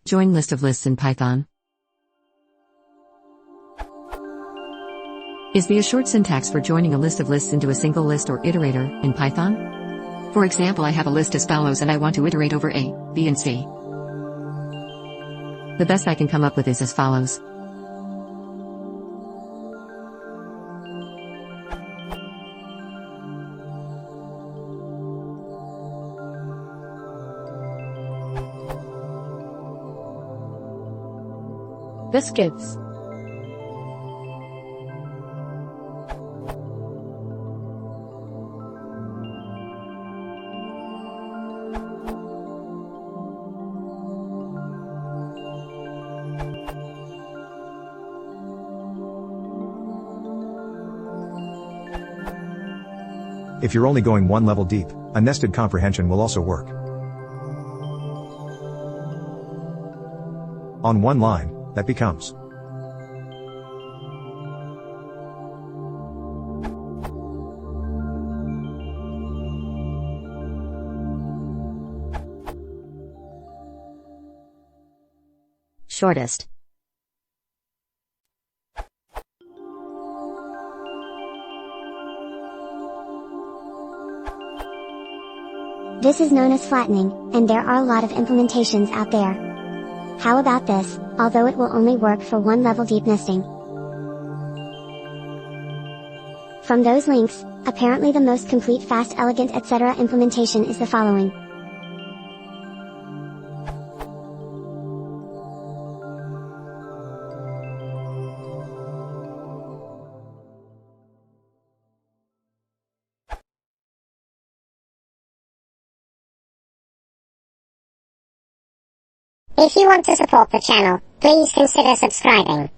Join list of lists in Python. Is the a short syntax for joining a list of lists into a single list or iterator in Python? For example, I have a list as follows and I want to iterate over A, B and C. The best I can come up with is as follows. Biscuits. If you're only going one level deep, a nested comprehension will also work. On one line, that becomes Shortest. This is known as flattening, and there are a lot of implementations out there. How about this, although it will only work for one level deep nesting? From those links, apparently the most complete, fast, elegant, etc. implementation is the following. If you want to support the channel, please consider subscribing.